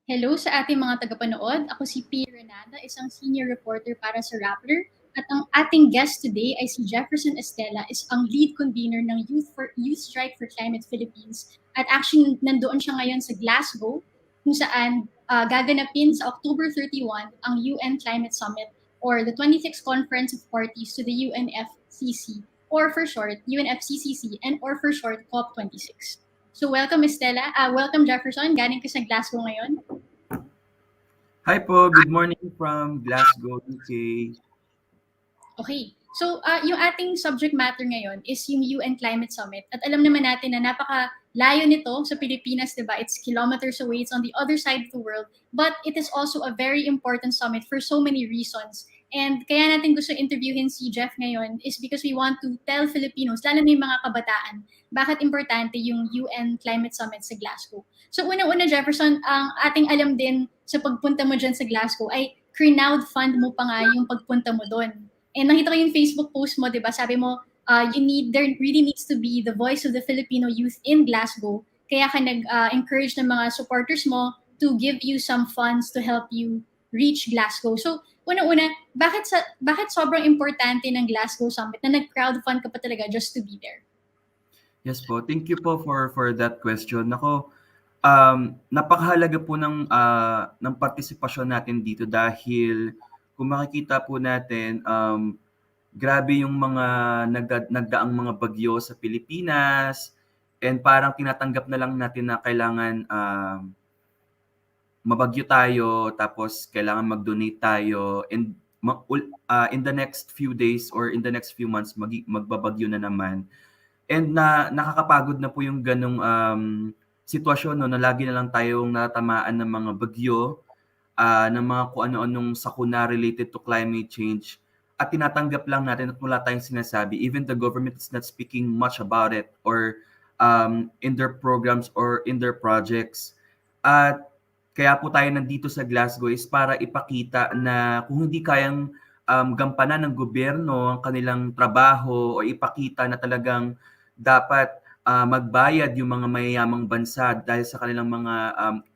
Hello sa ating mga tagapanood. Ako si P. Renata, isang senior reporter para sa Rappler. At ang ating guest today ay si Jefferson Estela, is ang lead convener ng Youth Strike for Climate Philippines. At actually, nandoon siya ngayon sa Glasgow, kung saan gaganapin sa October 31 ang UN Climate Summit or the 26th Conference of Parties to the UNFCCC, or for short, UNFCCC, and or for short, COP26. So welcome Estela, welcome Jefferson, galing ka sa Glasgow ngayon. Hi po, good morning from Glasgow, UK. Okay. So, yung ating subject matter ngayon is yung UN Climate Summit. At alam naman natin na napaka-layo nito sa Pilipinas, di ba? It's kilometers away. It's on the other side of the world. But it is also a very important summit for so many reasons. And kaya natin gusto interviewin si Jeff ngayon is because we want to tell Filipinos, lalo na yung mga kabataan, bakit importante yung UN Climate Summit sa Glasgow. So, unang-una, Jefferson, ang ating alam din sa pagpunta mo dyan sa Glasgow ay crowdfund mo pa nga yung pagpunta mo doon. And nakita ko yung Facebook post mo, di ba? Sabi mo, there really needs to be the voice of the Filipino youth in Glasgow. Kaya ka nag-encourage ng mga supporters mo to give you some funds to help you reach Glasgow. So, una-una, bakit sobrang importante ng Glasgow Summit na nag-crowdfund ka pa talaga just to be there? Yes po, thank you po for that question. Nako, napakahalaga po ng partisipasyon natin dito dahil kung makikita po natin, grabe yung mga nagdaang mga bagyo sa Pilipinas and parang tinatanggap na lang natin na kailangan mabagyo tayo tapos kailangan mag-donate tayo and in the next few days or in the next few months magbabagyo na naman. And nakakapagod na po yung ganong sitwasyon no, na lagi na lang tayong natatamaan ng mga bagyo, ng mga kung ano-anong sakuna related to climate change at tinatanggap lang natin at wala tayong sinasabi. Even the government is not speaking much about it or in their programs or in their projects. At kaya po tayo nandito sa Glasgow is para ipakita na kung hindi kayang gampanan ng gobyerno ang kanilang trabaho o ipakita na talagang dapat magbayad yung mga mayayamang bansa dahil sa kanilang mga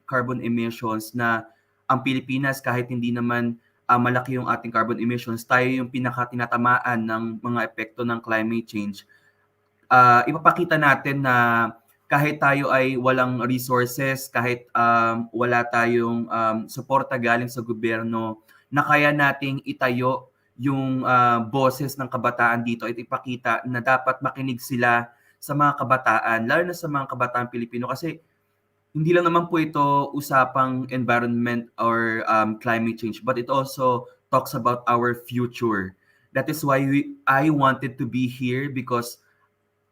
carbon emissions na ang Pilipinas kahit hindi naman malaki yung ating carbon emissions, tayo yung pinaka-tinatamaan ng mga epekto ng climate change. Ipapakita natin na kahit tayo ay walang resources, kahit wala tayong suporta galing sa gobyerno, na kaya nating itayo yung boses ng kabataan dito at ipakita na dapat makinig sila sa mga kabataan, lalo na sa mga kabataan Pilipino kasi hindi lang naman po ito usapang environment or climate change, but it also talks about our future. That is why I wanted to be here because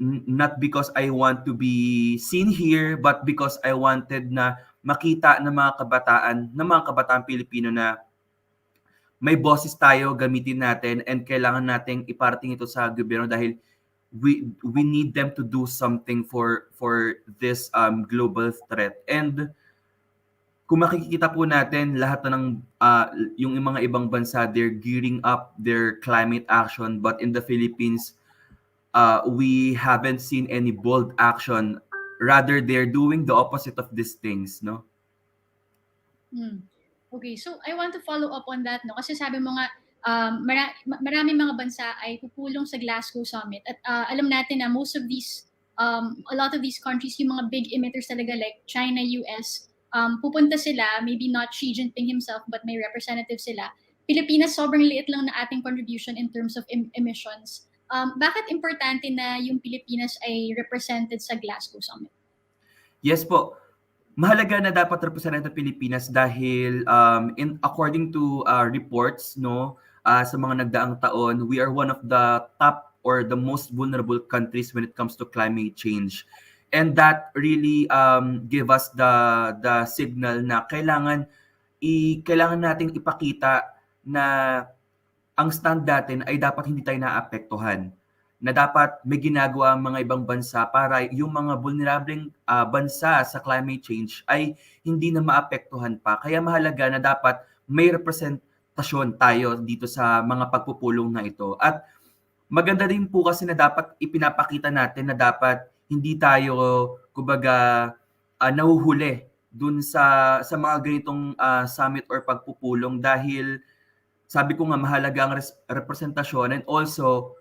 not because I want to be seen here, but because I wanted na makita ng mga kabataan Pilipino na may boses tayo, gamitin natin, and kailangan nating iparating ito sa gobyerno dahil we need them to do something for this global threat. And kung makikita po natin lahat ng yung mga ibang bansa, they're gearing up their climate action, but in the Philippines we haven't seen any bold action. Rather, they're doing the opposite of these things, no? Okay, so I want to follow up on that, no? Kasi sabi mo nga, maraming mga bansa ay pupulong sa Glasgow Summit. At alam natin na most of these, a lot of these countries, yung mga big emitters talaga like China, US, pupunta sila, maybe not Xi Jinping himself, but may representative sila. Pilipinas, sobrang liit lang na ating contribution in terms of emissions. Bakit importante na yung Pilipinas ay represented sa Glasgow Summit? Yes po. Mahalaga na dapat represented ng Pilipinas dahil according to reports no sa mga nagdaang taon, we are one of the top or the most vulnerable countries when it comes to climate change. And that really give us the signal na kailangan nating ipakita na ang stand natin ay dapat hindi tayo naapektuhan, na dapat may ginagawa ang mga ibang bansa para yung mga vulnerableng bansa sa climate change ay hindi na maapektuhan pa. Kaya mahalaga na dapat may representasyon tayo dito sa mga pagpupulong na ito. At maganda din po kasi na dapat ipinapakita natin na dapat hindi tayo, kumbaga, nahuhuli dun sa mga ganitong summit or pagpupulong dahil sabi ko nga mahalaga ang representasyon, and also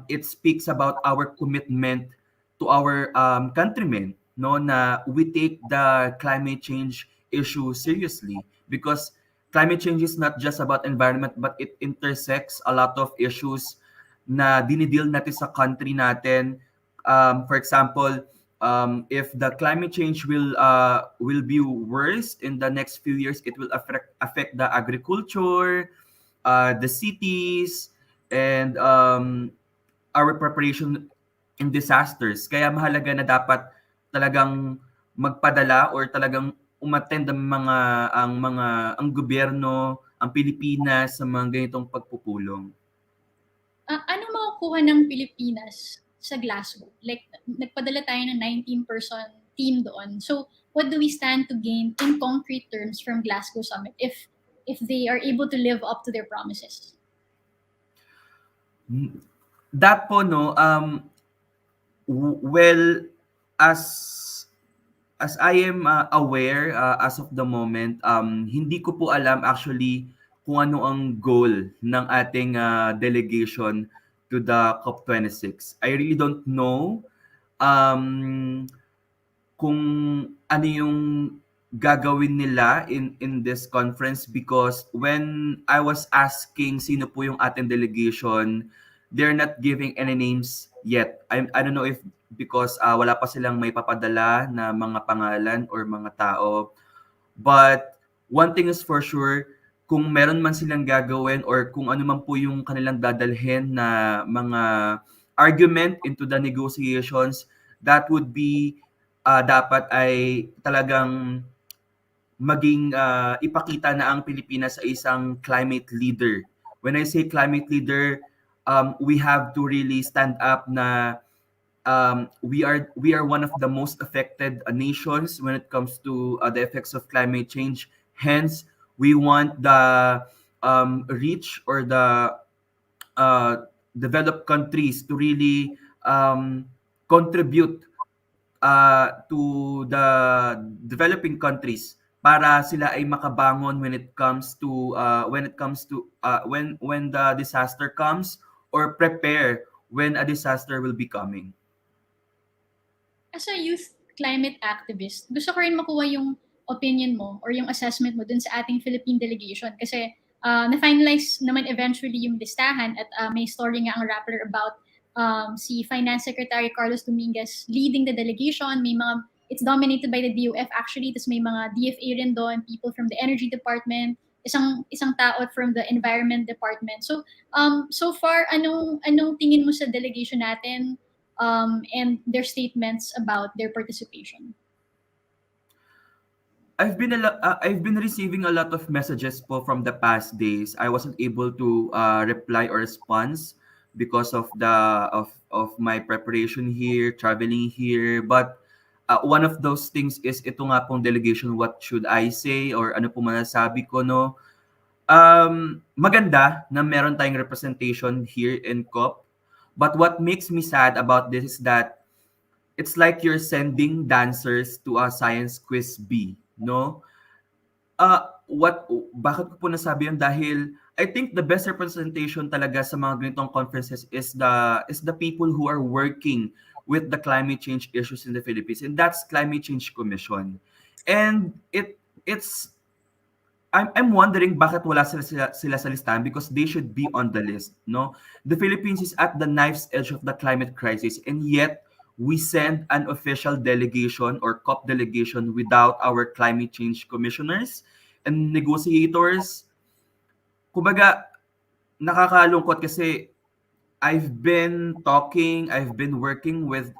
it speaks about our commitment to our countrymen, no, na we take the climate change issue seriously, because climate change is not just about environment but it intersects a lot of issues na dinideal natin sa country natin. For example, if the climate change will be worse in the next few years, it will affect the agriculture, the cities, and our preparation in disasters. Kaya mahalaga na dapat talagang magpadala or talagang umattend ang gobyerno, ang Pilipinas sa mga ganitong pagpupulong. Anong makukuha ng Pilipinas sa Glasgow? Like, nagpadala tayo ng 19-person team doon. So, what do we stand to gain in concrete terms from Glasgow Summit if they are able to live up to their promises? That po, no, well, as I am aware as of the moment, hindi ko po alam actually kung ano ang goal ng ating delegation to the COP26. I really don't know kung ano yung gagawin nila in this conference, because when I was asking sino po yung ating delegation, they're not giving any names yet. I don't know if because wala pa silang may papadala na mga pangalan or mga tao. But one thing is for sure, kung meron man silang gagawin or kung ano man po yung kanilang dadalhin na mga argument into the negotiations, that would be dapat ay talagang maging ipakita na ang Pilipinas ay isang climate leader. When I say climate leader, we have to really stand up na we are one of the most affected nations when it comes to the effects of climate change. Hence, we want the rich or the developed countries to really contribute to the developing countries para sila ay makabangon when it comes to when the disaster comes, or prepare when a disaster will be coming. As a youth climate activist, gusto ko rin makuha yung opinion mo or yung assessment mo dun sa ating Philippine delegation kasi na-finalize naman eventually yung listahan at may story nga ang Rappler about si Finance Secretary Carlos Dominguez leading the delegation. May mga, it's dominated by the DOF actually, tapos may mga DFA rin doon, people from the Energy Department, isang tao from the Environment Department. So so far anong tingin mo sa delegation natin and their statements about their participation? I've been receiving a lot of messages po from the past days. I wasn't able to reply or respond because of my preparation here, traveling here. But one of those things is ito nga pong delegation, what should I say or ano po masasabi ko, no? Maganda na meron tayong representation here in COP. But what makes me sad about this is that it's like you're sending dancers to a science quiz bee, no? Bakit ko po nasabi yun? Dahil I think the best representation talaga sa mga ganitong conferences is the people who are working with the climate change issues in the Philippines, and that's Climate Change Commission. And it's I'm wondering bakit wala sila sa listahan, because they should be on the list, no? The Philippines is at the knife's edge of the climate crisis, and yet we send an official delegation or COP delegation without our climate change commissioners and negotiators. Kumbaga, nakakalungkot kasi I've been working with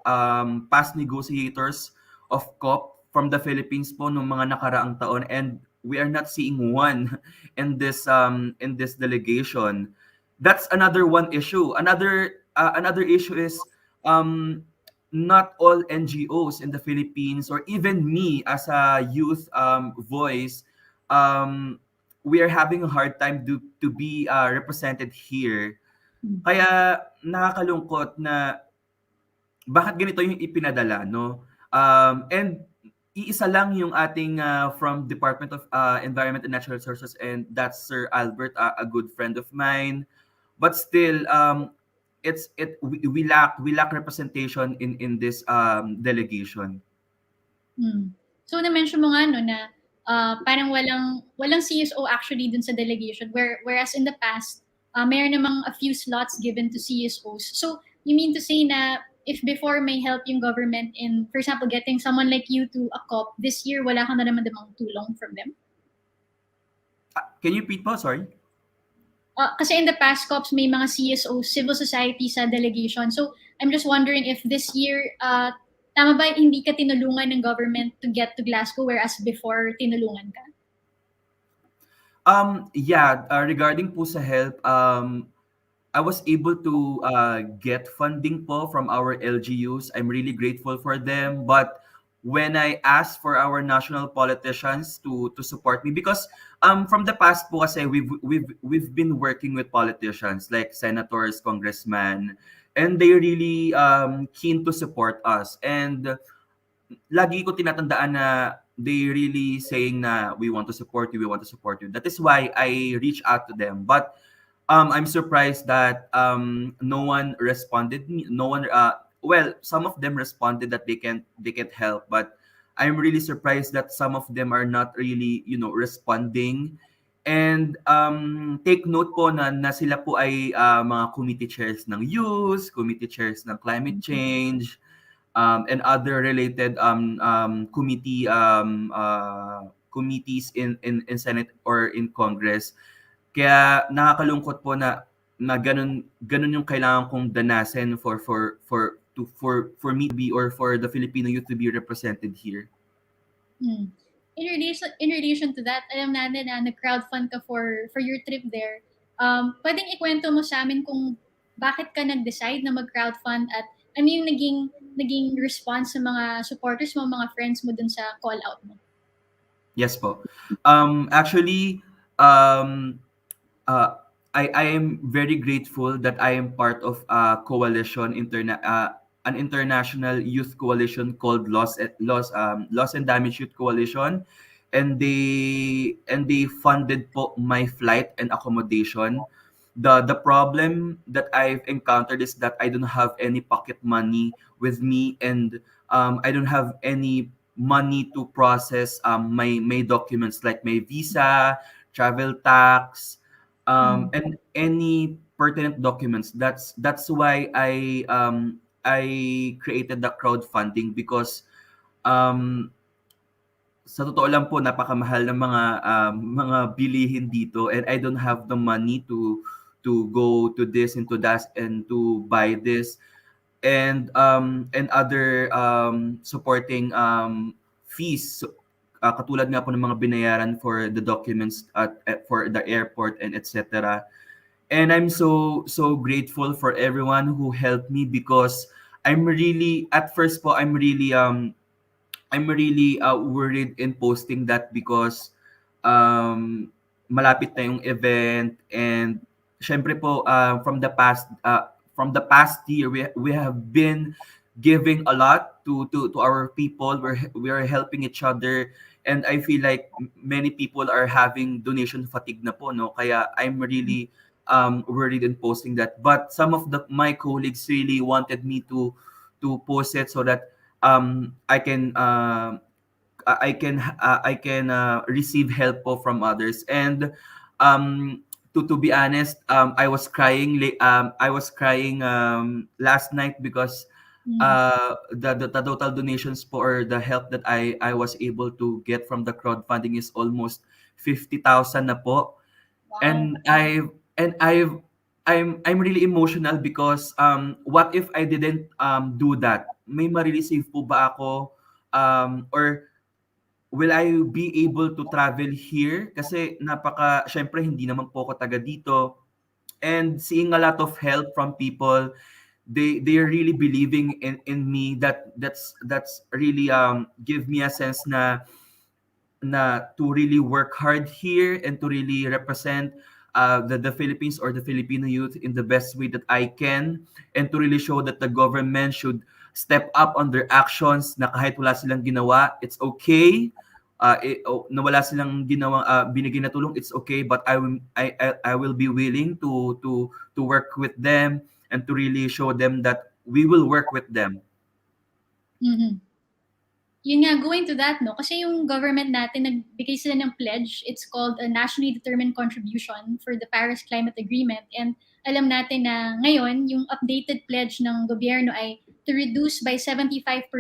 past negotiators of COP from the Philippines po nung mga nakaraang taon, and we are not seeing one in this delegation. That's another one issue. Another issue is not all NGOs in the Philippines, or even me as a youth voice, we are having a hard time to be represented here. Kaya nakakalungkot na bakit ganito yung ipinadala, no? And iisa lang yung ating from Department of Environment and Natural Resources, and that's Sir Albert, a good friend of mine. But still, we lack representation in this delegation. So na-mention mo nga no na parang walang CSO actually dun sa delegation whereas in the past mayroon namang a few slots given to CSOs. So you mean to say na if before may help yung government in, for example, getting someone like you to a COP, this year wala ka na naman namang tulong from them? Can you repeat po? Sorry. Kasi in the past COPs may mga CSO, civil society sa delegation. So I'm just wondering if this year, tama ba hindi ka tinulungan ng government to get to Glasgow whereas before tinulungan ka? Yeah, regarding po sa help, I was able to get funding po from our LGUs. I'm really grateful for them. But when I asked for our national politicians to support me, because from the past po kasi we've been working with politicians like senators, congressmen, and they really keen to support us. And lagi ko tinatandaan na they really saying na we want to support you, we want to support you. That is why I reach out to them. But I'm surprised that no one responded. No one. Well, some of them responded that they can't help, but I'm really surprised that some of them are not really responding. And take note po na sila po ay mga committee chairs ng youth, committee chairs ng climate change, and other related committees in Senate or in Congress. Kaya nakakalungkot po na ganun yung kailangan kong danasin for me to be, or for the Filipino youth to be represented here. In relation to that, alam natin na nag-crowdfund ka for your trip there. Pwedeng ikwento mo sa amin kung bakit ka nag-decide na mag-crowdfund at ano yung naging response sa mga supporters mo, mga friends mo dun sa call out mo? Yes po. Actually, I am very grateful that I am part of a coalition, an international youth coalition called Loss and Damage Youth Coalition, and they funded po my flight and accommodation. The problem that I've encountered is that I don't have any pocket money with me, and I don't have any money to process my documents like my visa, travel tax, and any pertinent documents. That's why I created the crowdfunding, because sa totoo lang po napakamahal ng mga bilihin dito, and I don't have the money to go to this and to that and to buy this and other supporting fees. Katulad nga po ng mga binayaran for the documents for the airport and etc. And I'm so grateful for everyone who helped me, because I'm really, at first po, I'm really worried in posting that, because malapit na yung event, and syempre po from the past year we have been giving a lot to our people. We are helping each other, and I feel like many people are having donation fatigue na po, no? Kaya I'm really worried in posting that. But some of my colleagues really wanted me to post it so that I can receive help po from others. And to be honest, I was crying last night, because the total donations po, or the help that I was able to get from the crowdfunding, is almost 50,000 na po. Wow. I'm really emotional, because what if I didn't do that? May ma-receive po ba ako, or will I be able to travel here? Kasi syempre hindi naman po ako taga dito. And seeing a lot of help from people, they are really believing in me. That's really give me a sense na to really work hard here, and to really represent the Philippines or the Filipino youth in the best way that I can, and to really show that the government should step up on their actions na kahit wala silang ginawa, it's okay. Na wala silang ginawang binigay na tulong, it's okay, but I will be willing to work with them and to really show them that we will work with them. Mhm. Yun nga, going to that, no? Kasi yung government natin, nagbigay sila ng pledge. It's called a Nationally Determined Contribution for the Paris Climate Agreement. And alam natin na ngayon, yung updated pledge ng gobyerno ay to reduce by 75%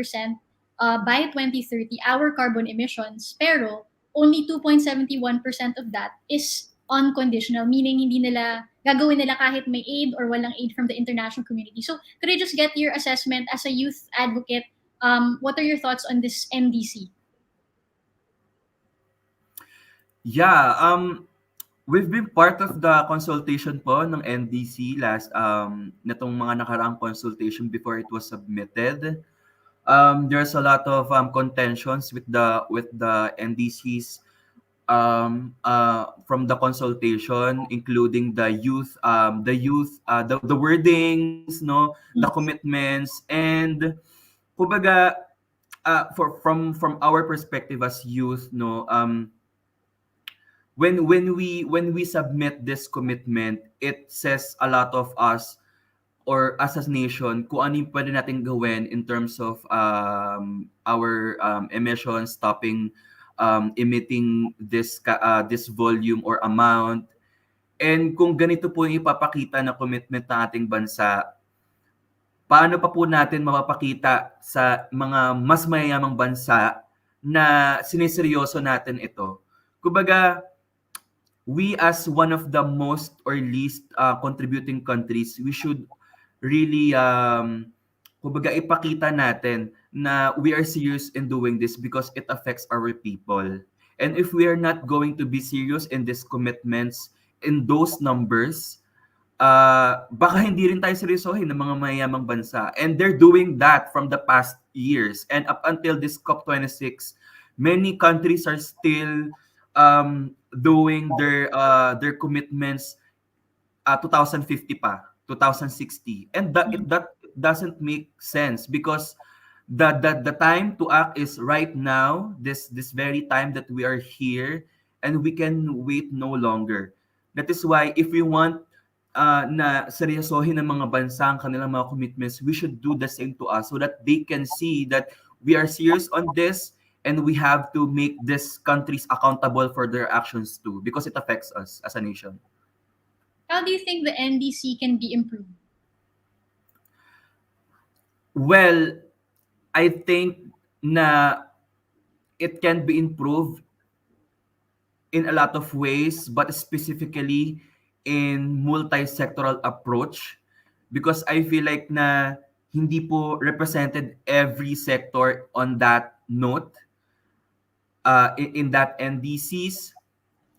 by 2030 our carbon emissions. Pero only 2.71% of that is unconditional, meaning hindi nila gagawin nila kahit may aid or walang aid from the international community. So, could I just get your assessment as a youth advocate? What are your thoughts on this NDC? Yeah, we've been part of the consultation po ng NDC netong mga nakaraang consultation before it was submitted. There's a lot of contentions with the NDCs from the consultation, including the wordings, no, the commitments, and kumbaga, from our perspective as youth, no, when we submit this commitment, it says a lot of us, or as a nation, kung ano yung pwede natin gawin in terms of our emissions, stopping emitting this volume or amount. And kung ganito po yung ipapakita na commitment ng ating bansa, paano pa po natin mapapakita sa mga mas mayayamang bansa na siniseryoso natin ito? Kumbaga, we as one of the most or least contributing countries, we should really kumbaga ipakita natin na we are serious in doing this because it affects our people. And if we are not going to be serious in these commitments, in those numbers, baka hindi rin tayo seryosohin ng mga mayayamang bansa. And they're doing that from the past years. And up until this COP26, many countries are still doing their commitments 2050 pa, 2060. And that doesn't make sense because the time to act is right now, this very time that we are here, and we can wait no longer. That is why if we want na seryosohin ng mga bansa ang kanilang mga commitments, we should do the same to us so that they can see that we are serious on this, and we have to make these countries accountable for their actions too, because it affects us as a nation. How do you think the NDC can be improved? Well, I think na it can be improved in a lot of ways, but specifically in multi-sectoral approach, because I feel like na hindi po represented every sector on that note in that NDCs.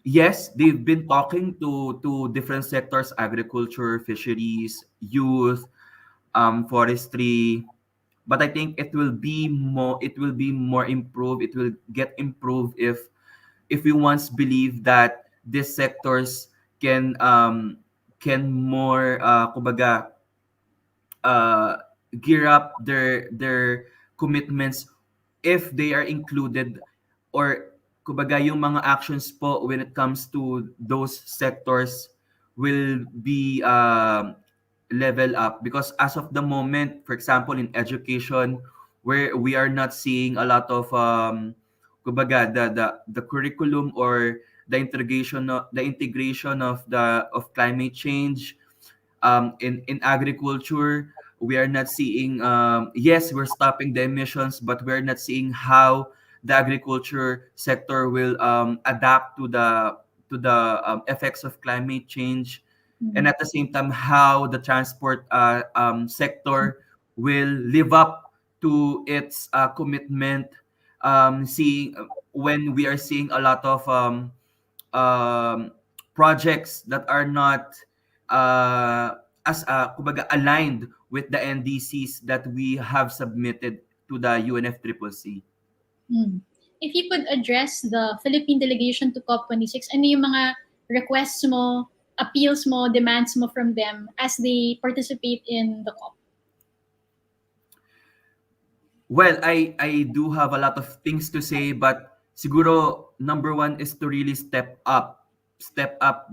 Yes, they've been talking to different sectors: agriculture, fisheries, youth, forestry. But I think it will be more improved. It will get improved if we once believe that these sectors can more kumbaga gear up their commitments if they are included, or kumbaga yung mga actions po when it comes to those sectors will be level up. Because as of the moment, for example, in education, where we are not seeing a lot of kumbaga the curriculum or the integration of climate change in agriculture. We are not seeing yes, we're stopping the emissions, but we're not seeing how the agriculture sector will adapt to the effects of climate change. And at the same time, how the transport sector will live up to its commitment. Seeing when we are seeing a lot of projects that are not as kumbaga aligned with the NDCs that we have submitted to the UNFCCC. If you could address the Philippine delegation to COP26, ano yung mga requests mo, appeals mo, demands mo from them as they participate in the COP? Well, I do have a lot of things to say, but siguro number one is to really step up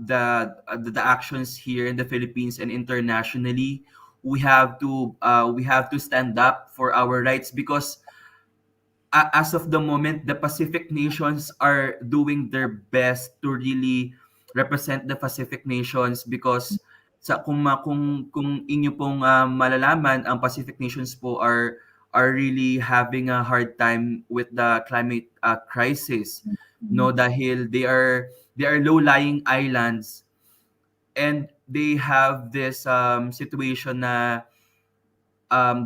the actions here in the Philippines and internationally. We have to stand up for our rights because as of the moment, the Pacific nations are doing their best to really represent the Pacific nations because kung inyo pong malalaman, ang Pacific nations po are really having a hard time with the climate crisis, no, dahil they are low-lying islands and they have this situation na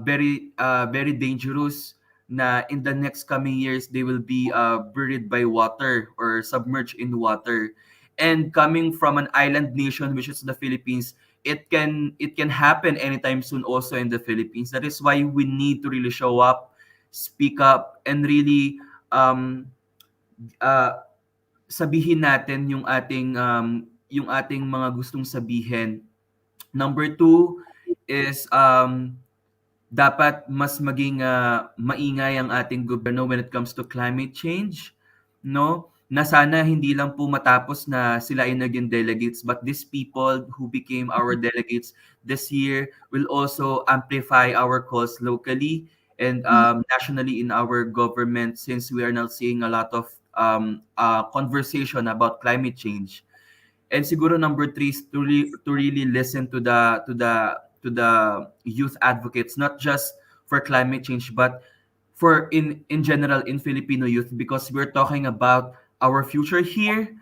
very dangerous na in the next coming years they will be buried by water or submerged in water. And coming from an island nation which is the Philippines, it can happen anytime soon also in the Philippines. That is why we need to really show up, speak up, and really um, uh, sabihin natin yung ating mga gustong sabihin. Number two is dapat mas maging maingay ang ating gobyerno when it comes to climate change, no? Na sana hindi lang po matapos na sila ay naging delegates, but these people who became our delegates this year will also amplify our cause locally and nationally in our government, since we are now seeing a lot of conversation about climate change. And siguro number three is to really listen to the youth advocates, not just for climate change, but for in general in Filipino youth, because we're talking about our future here.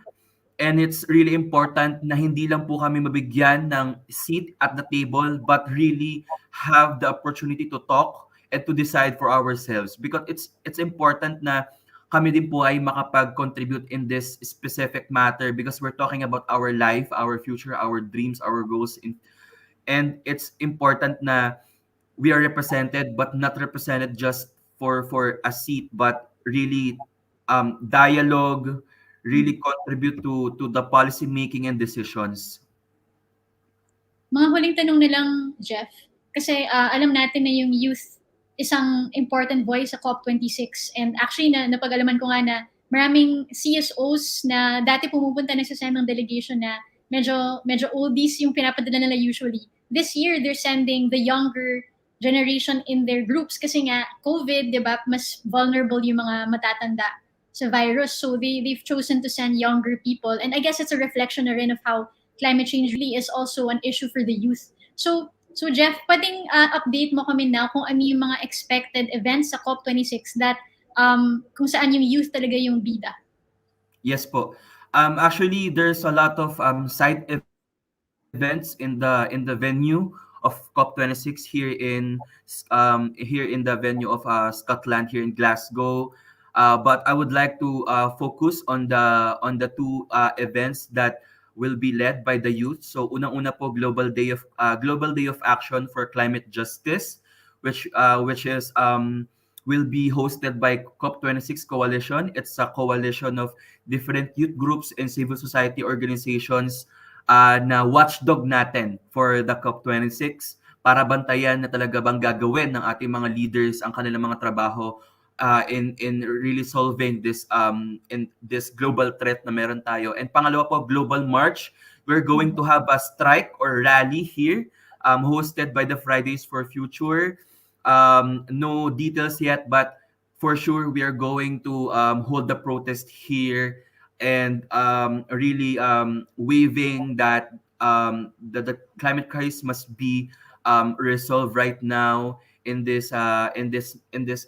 And it's really important na hindi lang po kami mabigyan ng seat at the table, but really have the opportunity to talk and to decide for ourselves. Because it's important na kami din po ay makapag-contribute in this specific matter because we're talking about our life, our future, our dreams, our goals. And it's important na we are represented, but not represented just for a seat, but really dialogue, really contribute to the policy making and decisions. Mga huling tanong na lang, Jeff, kasi alam natin na yung youth isang important voice sa COP26, and actually napag-alaman ko nga na maraming CSOs na dati pumupunta na sa ng delegation na medyo oldies yung pinapadala nila usually. This year, they're sending the younger generation in their groups kasi nga COVID, 'di ba, mas vulnerable yung mga matatanda sa virus. So they've chosen to send younger people, and I guess it's a reflection na rin of how climate change really is also an issue for the youth. So Jeff, pwedeng update mo kami na kung ano yung mga expected events sa COP26 that kung saan yung youth talaga yung bida. Yes po. Actually, there's a lot of side events in the venue of COP26 here in the venue of Scotland here in Glasgow. But I would like to focus on the two events that will be led by the youth. So unang-una po Global Day of Action for Climate Justice, which is will be hosted by COP26 Coalition. It's a coalition of different youth groups and civil society organizations na watchdog natin for the COP26 para bantayan na talaga bang gagawin ng ating mga leaders ang kanilang mga trabaho in really solving this in this global threat na meron tayo. And pangalawa po, Global March. We're going to have a strike or rally here hosted by the Fridays for Future. No details yet, but for sure we are going to hold the protest here and really waving that the climate crisis must be resolved right now in this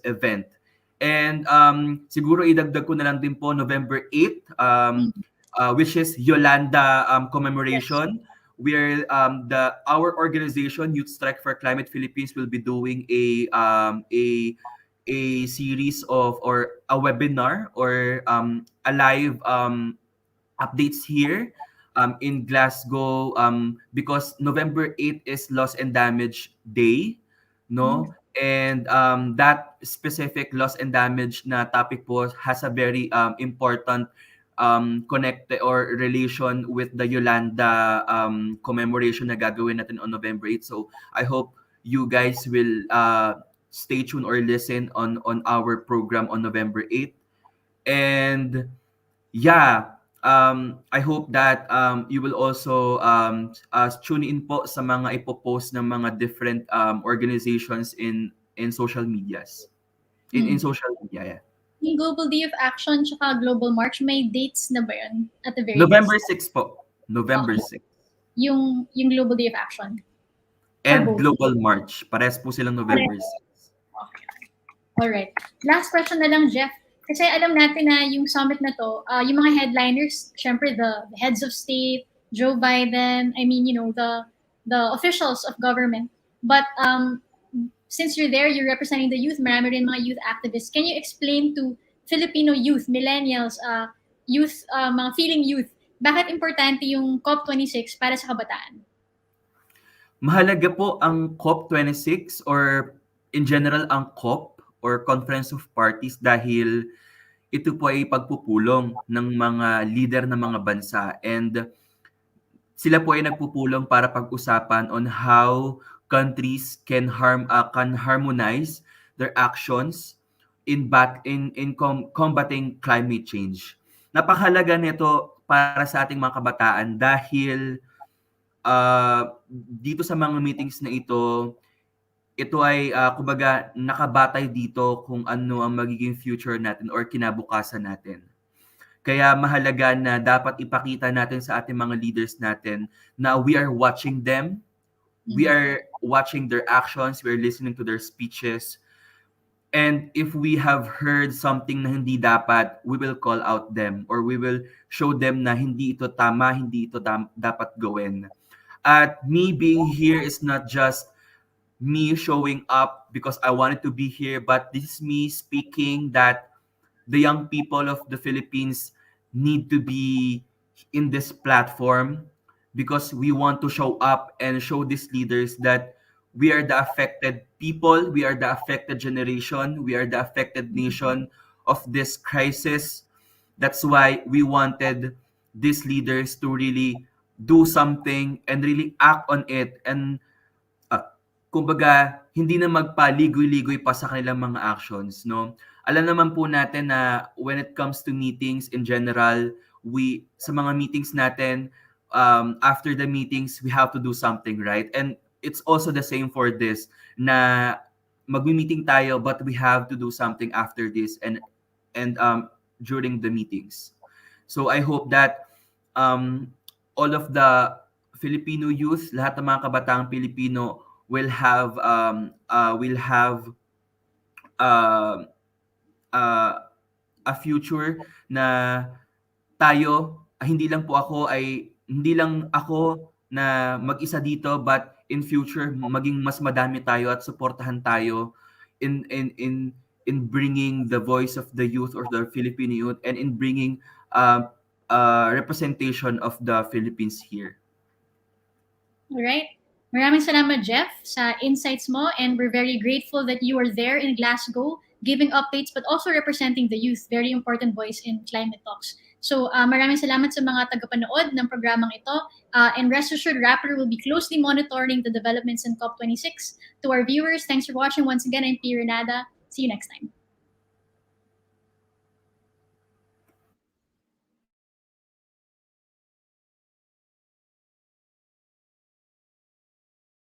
event. And siguro idagdag ko na lang din po November 8, which is Yolanda commemoration. Yes. Where our organization Youth Strike for Climate Philippines will be doing a series of or a webinar or a live updates here in Glasgow because November 8 is Loss and Damage Day, no? And that specific loss and damage na topic po has a very important connect or relation with the Yolanda commemoration na gagawin natin on November 8. So I hope you guys will stay tuned or listen on our program on November 8th. And yeah, I hope that you will also tune in po sa mga ipopost ng mga different organizations in social medias. In Hmm. social media, yeah. Yung Global Day of Action tsaka Global March, may dates na ba yun at the very November least? 6 po. November Okay. 6. Yung Global Day of Action for And both. Global March. Parehas po silang November 6. Okay. Alright. Last question na lang, Jeff. Kasi alam natin na yung summit na to, yung mga headliners, syempre the heads of state, Joe Biden, I mean, the officials of government. But since you're there, you're representing the youth, marami rin mga youth activists. Can you explain to Filipino youth, millennials, youth, mga feeling youth, bakit importante yung COP26 para sa kabataan? Mahalaga po ang COP26 or in general ang COP or Conference of Parties dahil ito po ay pagpupulong ng mga leader ng mga bansa, and sila po ay nagpupulong para pag-usapan on how countries can harmonize their actions in combating climate change. Napakahalaga nito para sa ating mga kabataan dahil dito sa mga meetings na ito ay kumbaga nakabatay dito kung ano ang magiging future natin or kinabukasan natin. Kaya mahalaga na dapat ipakita natin sa ating mga leaders natin na we are watching them, we are watching their actions, we are listening to their speeches, and if we have heard something na hindi dapat, we will call out them or we will show them na hindi ito tama, hindi ito dapat gawin. At me being here is not just me showing up because I wanted to be here, but this is me speaking that the young people of the Philippines need to be in this platform because we want to show up and show these leaders that we are the affected people, we are the affected generation, we are the affected nation of this crisis. That's why we wanted these leaders to really do something and really act on it, and kumbaga hindi na magpaligoy-ligoy pa sa kanilang mga actions, no? Alam naman po natin na when it comes to meetings in general, we sa mga meetings natin, after the meetings we have to do something, right? And it's also the same for this na magmi-meeting tayo but we have to do something after this and during the meetings. So I hope that all of the Filipino youth, lahat ng mga kabataang Pilipino will have uh, uh, a future na tayo, hindi lang ako na mag-isa dito, but in future maging mas madami tayo at suportahan tayo in in in in bringing the voice of the youth or the Filipino youth and in bringing representation of the Philippines here. Alright. Maraming salamat, Jeff, sa insights mo, and we're very grateful that you are there in Glasgow giving updates but also representing the youth, very important voice in climate talks. So maraming salamat sa mga tagapanood ng programang ito, and rest assured, Rappler will be closely monitoring the developments in COP26. To our viewers, thanks for watching. Once again, I'm P. Renada. See you next time.